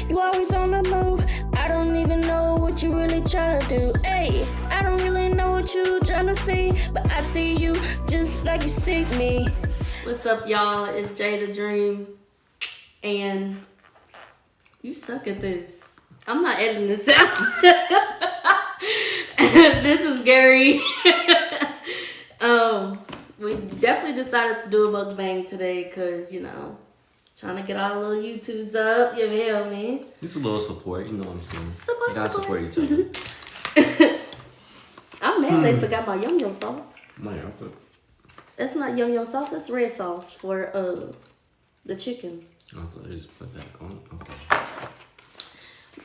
You always on the move. I don't even know what you really trying to do. Hey, I don't really know what you trying to see, but I see you just like you see me. What's up, y'all? It's Jay the Dream, and you suck at this. I'm not editing this out. This is Gary. We definitely decided to do a mukbang today because, trying to get our little YouTubes up. You feel me? Just a little support, you know what I'm saying? Support. You gotta support each other. I'm mad they forgot my yum yum sauce. Man, That's not yum yum sauce. That's red sauce for the chicken. I thought they just put that on. Okay.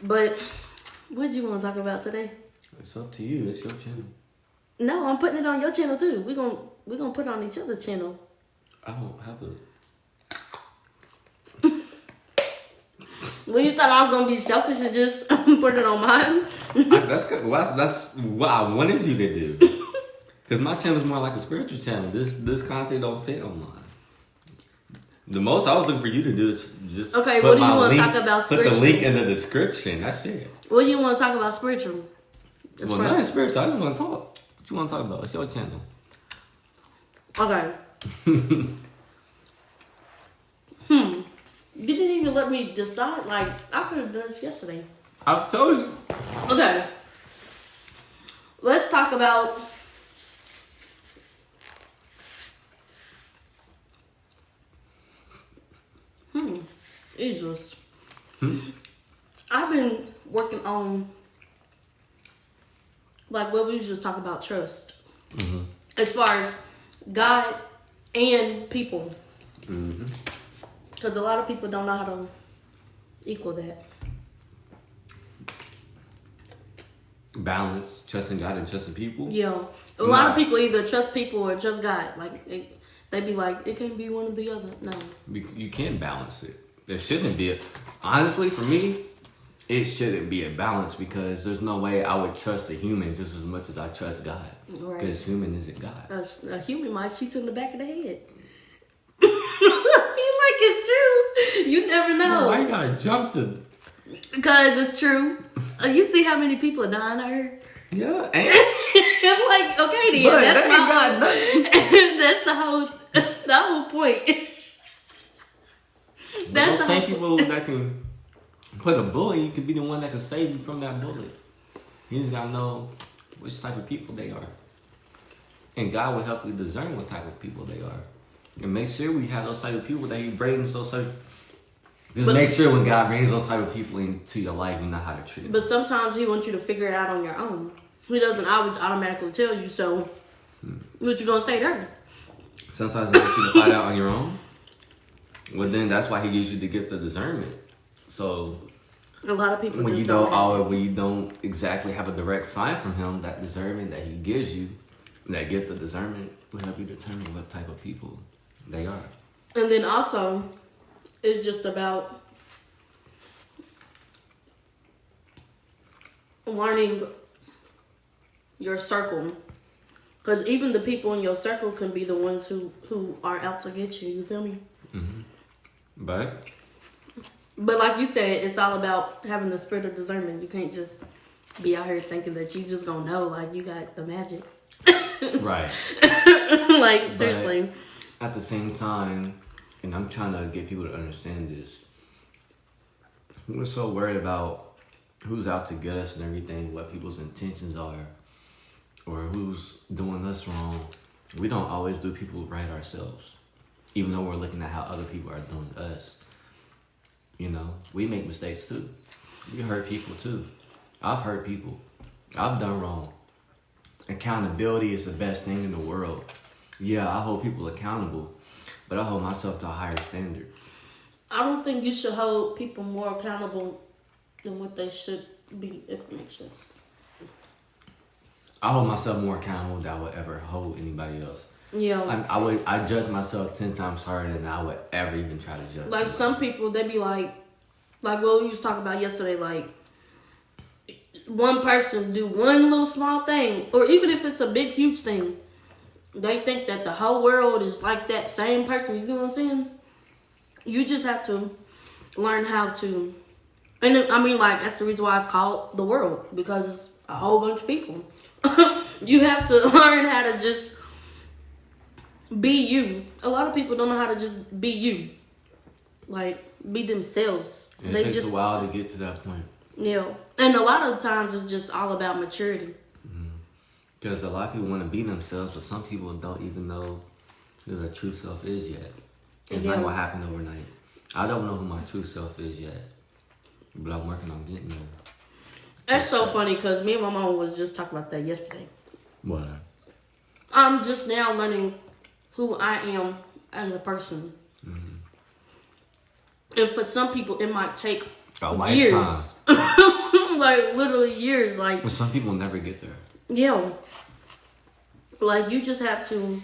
But what do you want to talk about today? It's up to you. It's your channel. No, I'm putting it on your channel too. We're gonna put it on each other's channel. I don't have a. Well, you thought I was gonna be selfish and just put it on mine? That's good. That's what I wanted you to do. Because my channel is more like a spiritual channel. This content don't fit on mine. The most I was looking for you to do is just okay. put What do you my want to link- talk about spiritual? Put the link in the description. That's it. What do you want to talk about spiritual? Well, nothing spiritual. I just want to talk. What you want to talk about? It's your channel. Okay. You didn't even let me decide. Like, I could have done this yesterday. I told you. Okay. Let's talk about Jesus. I've been working on like what we just talk about trust. As far as God and people. Because a lot of people don't know how to equal that. Balance, trusting God and trusting people. Yeah. A lot of people either trust people or trust God. Like, they be like, it can't be one or the other. No. You can't balance it. There shouldn't be honestly, for me, it shouldn't be a balance because there's no way I would trust a human just as much as I trust God. Right. Because human isn't God. A human might shoot you in the back of the head. You like it's true. You never know. Why you gotta jump to? Because it's true. You see how many people are dying out here? Yeah, and I'm like, okay then. but That's they ain't got nothing. That's the whole point. That's the same people that can put a bullet. You can be the one that can save you from that bullet. You just gotta know which type of people they are, and God will help you discern what type of people they are, and make sure we have those type of people that He brings those type. Make sure when God brings those type of people into your life, you know how to treat them. But sometimes He wants you to figure it out on your own. He doesn't always automatically tell you. So, what you gonna say there? Sometimes He wants you to find out on your own. Well, then that's why He gives you the gift of discernment. So A lot of people when just you don't. when you don't exactly have a direct sign from Him, that discernment that He gives you, that gift of discernment, will help you determine what type of people they are. And then also, it's just about learning your circle. Because even the people in your circle can be the ones who are out to get you. You feel me? But like you said, it's all about having the spirit of discernment. You can't just be out here thinking that you just gonna know, like you got the magic. right. Like, seriously. But at the same time, and I'm trying to get people to understand this, we're so worried about who's out to get us and everything, what people's intentions are, or who's doing us wrong. We don't always do people right ourselves, even though we're looking at how other people are doing us. We make mistakes too. We hurt people too. I've hurt people. I've done wrong. Accountability is the best thing in the world. Yeah, I hold people accountable, but I hold myself to a higher standard. I don't think you should hold people more accountable than what they should be, if it makes sense. I hold myself more accountable than I would ever hold anybody else. Yeah. I judge myself 10 times harder than I would ever even try to judge. Like, some people, they be like what we was talking about yesterday, like, one person do one little small thing, or even if it's a big, huge thing, they think that the whole world is like that same person. You know what I'm saying? You just have to learn how to And then, I mean, like, that's the reason why it's called the world, because it's a whole bunch of people. You have to learn how to just be you. A lot of people don't know how to just be you. Like, be themselves. And it takes a while to get to that point. Yeah. And a lot of times it's just all about maturity. Because a lot of people want to be themselves, but some people don't even know who their true self is yet. It's not going to happen overnight. I don't know who my true self is yet, but I'm working on getting there. That's so funny because me and my mom was just talking about that yesterday. What? I'm just now learning who I am as a person. And for some people, it might take years. Like, literally years. Like, but some people never get there. Yeah. Like, you just have to,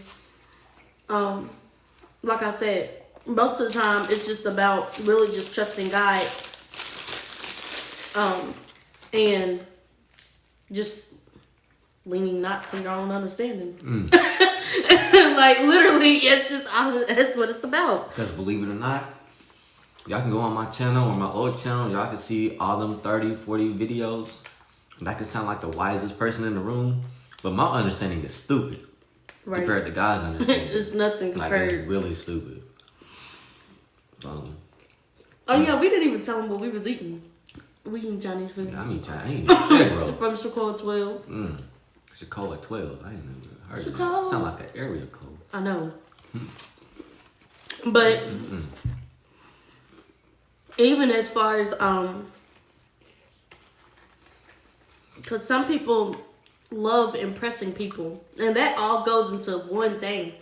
like I said, most of the time, it's just about really just trusting God. And just leaning not to your own understanding. Like, literally, it's just, that's what it's about. Because believe it or not, y'all can go on my channel or my old channel. Y'all can see all them 30, 40 videos. And I can sound like the wisest person in the room. But my understanding is stupid. Right. Compared to God's understanding. It's nothing compared. Like, it's really stupid. Oh, yeah, we didn't even tell them what we was eating. We eating Chinese food. Yeah, I mean Chinese. Egg From Shakur 12. Shakur 12. I ain't never heard Shakur. of that. Sound like an area code. I know. But even as far as because some people love impressing people, and that all goes into one thing.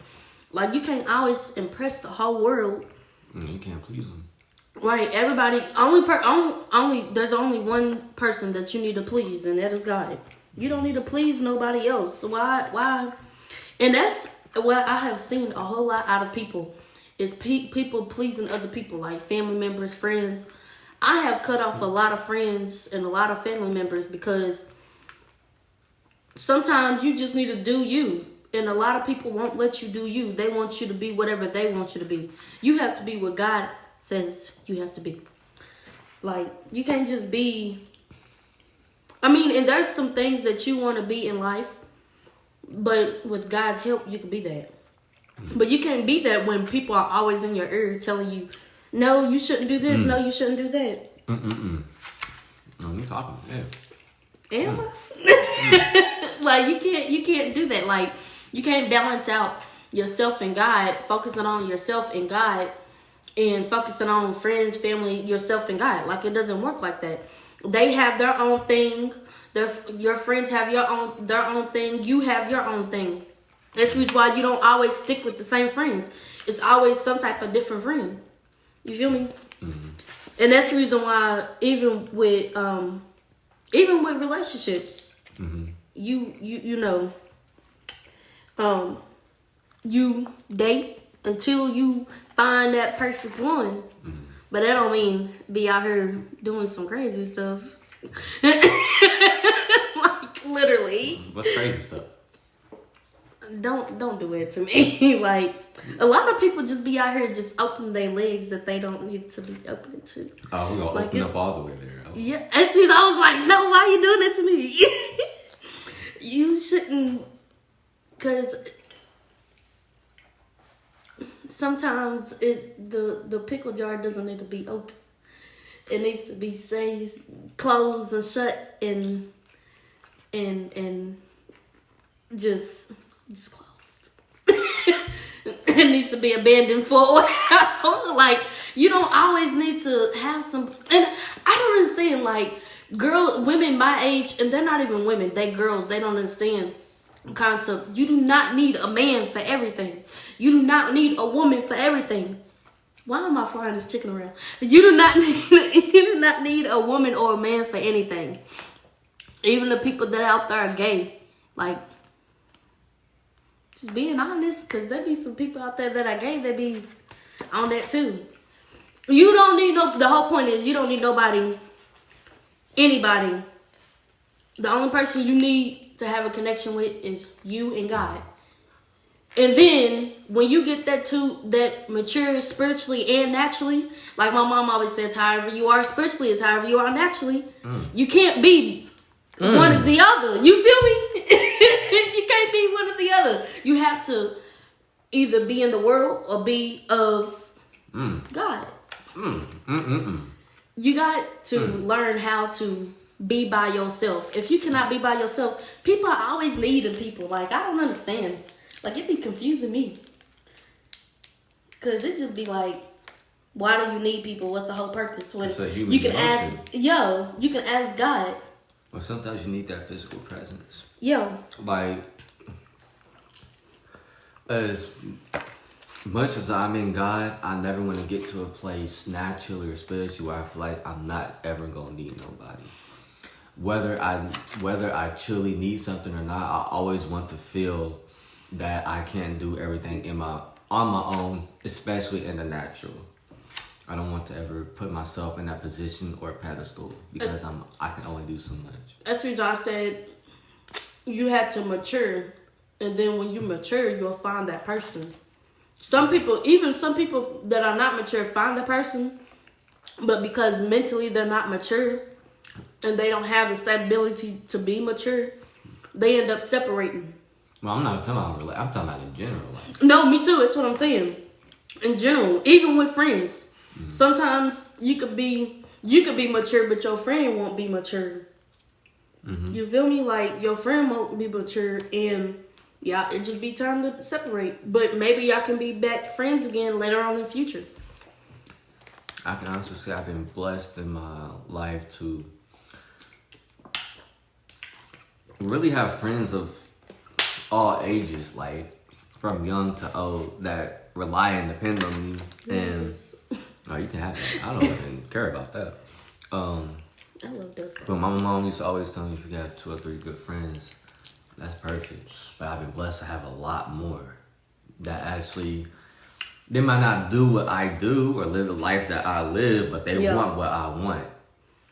Like, you can't always impress the whole world. You can't please them. Right, everybody. There's only one person that you need to please, and that is God. You don't need to please nobody else. Why? And that's what I have seen a whole lot out of people. Is people pleasing other people, like family members, friends. I have cut off a lot of friends and a lot of family members because sometimes you just need to do you. And a lot of people won't let you do you. They want you to be whatever they want you to be. You have to be what God says you have to be. Like, you can't just be... I mean, and there's some things that you want to be in life, but with God's help, you can be that. But you can't be that when people are always in your ear telling you, no, you shouldn't do this, no, you shouldn't do that. No, you talking, yeah. Am I? Like, you can't do that. Like, you can't balance out yourself and God, focusing on yourself and God, and focusing on friends, family, yourself and God. Like, it doesn't work like that. They have their own thing. Your friends have their own thing. You have your own thing. That's why you don't always stick with the same friends. It's always some type of different friend. You feel me? And that's the reason why even with relationships, you know, you date until you find that perfect one. But that don't mean be out here doing some crazy stuff. Like, literally. What's crazy stuff? Don't do it to me. Like, a lot of people just be out here just opening their legs that they don't need to be opening to. Oh, we're gonna open up all the way there. Oh. Yeah, as soon as I was like, no, why are you doing that to me? You shouldn't, because sometimes the pickle jar doesn't need to be open. It needs to be closed and shut and just closed. It needs to be abandoned for a while. Like, you don't always need to have some. And I don't understand, like, women my age, and they're not even women, they girls, they don't understand the concept. You do not need a man for everything. You do not need a woman for everything. Why am I flying this chicken around? You do not need a woman or a man for anything. Even the people that out there are gay. Like, just being honest, because there be some people out there that are gay that be on that too. You don't need the whole point is you don't need anybody. The only person you need to have a connection with is you and God. And then when you get that mature spiritually and naturally, like my mom always says, however you are spiritually is however you are naturally. You can't be one or the other. You feel me? You can't be one or the other. You have to either be in the world or be of God. You got to learn how to be by yourself. If you cannot be by yourself, people are always needing people. Like, I don't understand. Like, it be confusing me. Because it just be like, why do you need people? What's the whole purpose? When It's a human you can emotion. you can ask God. Well, sometimes you need that physical presence. Yo, Like, as much as I'm in God, I never want to get to a place naturally or spiritually where I feel like I'm not ever gonna need nobody. Whether I truly need something or not, I always want to feel that I can't do everything on my own, especially in the natural. I don't want to ever put myself in that position or pedestal because I can only do so much. that's the reason I said you had to mature. And then when you mature, you'll find that person. Some people that are not mature find the person, but because mentally they're not mature and they don't have the stability to be mature, they end up separating. Well, I'm not talking about I'm talking about in general. Like, No, me too. That's what I'm saying. In general, even with friends, sometimes you could be mature, but your friend won't be mature. You feel me? Like, your friend won't be mature, and yeah, it just be time to separate. But maybe y'all can be back friends again later on in the future. I can honestly say I've been blessed in my life to really have friends of all ages, like from young to old, that rely and depend on me. And you can have that. I don't even care about that. I love those songs. But my mom used to always tell me if you got 2 or 3 good friends, that's perfect. But I've been blessed to have a lot more that actually, they might not do what I do or live the life that I live, but they want what I want.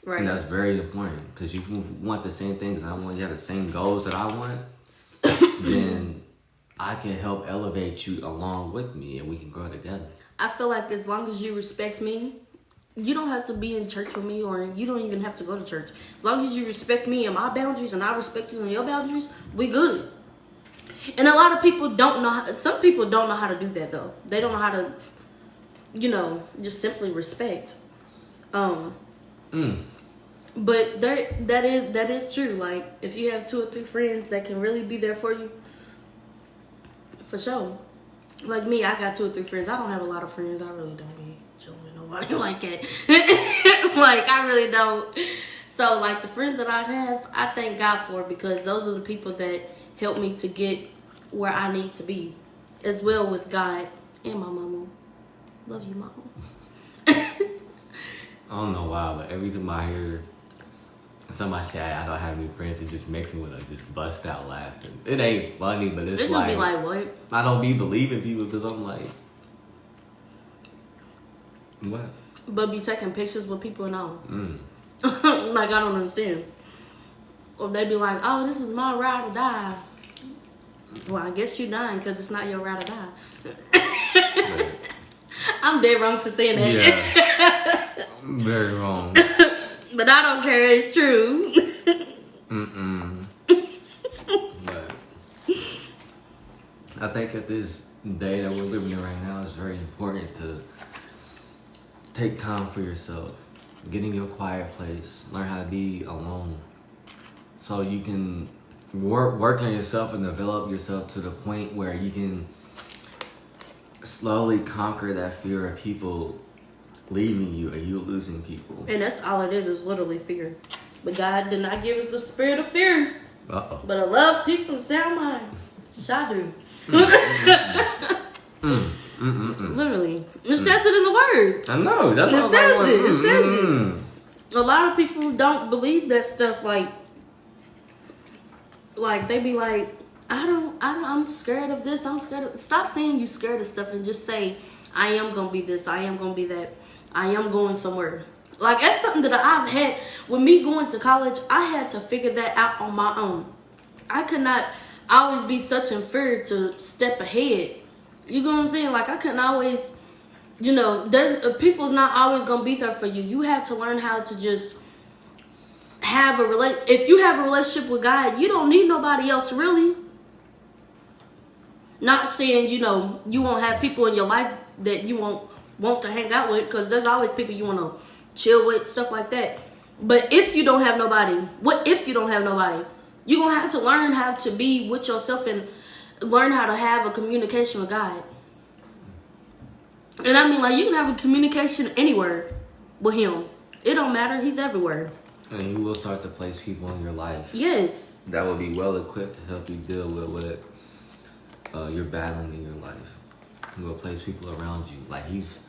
Right. And that's very important, because if you want the same things and I want, you have the same goals that I want, then I can help elevate you along with me and we can grow together. I feel like as long as you respect me, you don't have to be in church with me, or you don't even have to go to church. As long as you respect me and my boundaries and I respect you and your boundaries, we good. And a lot of people don't know, some people don't know how to do that though. They don't know how to, just simply respect. But that is true. Like, if you have 2 or 3 friends that can really be there for you, for sure. Like me, I got 2 or 3 friends. I don't have a lot of friends. I really don't be chilling with nobody like that. Like, I really don't. So, like, the friends that I have, I thank God for, because those are the people that help me to get where I need to be, as well with God and my mama. Love you, mama. I don't know why, but every time I hear somebody say I don't have any friends, it just makes me want to just bust out laughing. It ain't funny, but it's gonna like, be like, what? I don't be believing people because I'm like, what? But be taking pictures with people and all. Like, I don't understand. Or they be like, oh, this is my ride or die. Well, I guess you dying because it's not your ride or die. Right. I'm dead wrong for saying that. Yeah. Very wrong. But I don't care. It's true. But I think at this day that we're living in right now, it's very important to take time for yourself. Get in your quiet place. Learn how to be alone. So you can work on yourself and develop yourself to the point where you can slowly conquer that fear of people leaving you or you losing people. And that's all it is literally fear. But God did not give us the spirit of fear, Uh-oh. but a love, peace, and sound mind. Shadu. Literally. It says it in the word. I know. That's It what says I'm it. It says it. mm. A lot of people don't believe that stuff. Like they be like, I'm scared of this. I'm scared of. Stop saying you scared of stuff and just say, I am gonna be this. I am gonna be that. I am going somewhere. Like, that's something that I've had with me going to college. I had to figure that out on my own. I could not I always be such in fear to step ahead. You know what I'm saying? Like I couldn't always, there's people's not always gonna be there for you. You have to learn how to just have if you have a relationship with God, you don't need nobody else really. Not saying, you won't have people in your life that you won't want to hang out with, because there's always people you want to chill with, stuff like that. But if you don't have nobody, what if you don't have nobody? You're going to have to learn how to be with yourself and learn how to have a communication with God. And I mean, like, you can have a communication anywhere with him. It don't matter. He's everywhere. And you will start to place people in your life. Yes. That will be well equipped to help you deal with what you're battling in your life. He will place people around you. Like, he's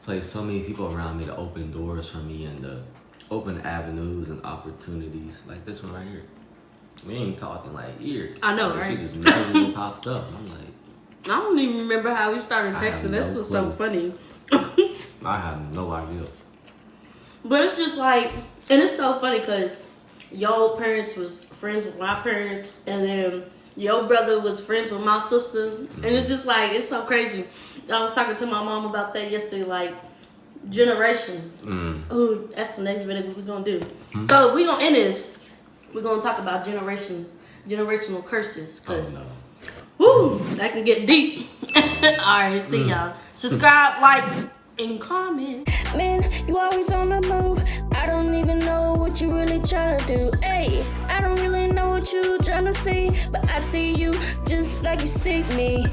placed so many people around me to open doors for me and to open avenues and opportunities. Like this one right here. We ain't talking like years. I know, like, right? She just magically popped up. I'm like, I don't even remember how we started texting. This was so funny. I have no idea. But it's just like, and it's so funny because your parents was friends with my parents, and then your brother was friends with my sister. Mm-hmm. And it's just like, it's so crazy. I was talking to my mom about that yesterday, like, generation. Ooh, that's the next video we're going to do. Mm-hmm. So we're going to end this. We're going to talk about generational curses. Cause, woo, that can get deep. Alright, see y'all. Subscribe, like, and comment. Man, you always on the move. I don't even know what you really trying to do. Hey, I don't really know what you trying to see, but I see you just like you see me.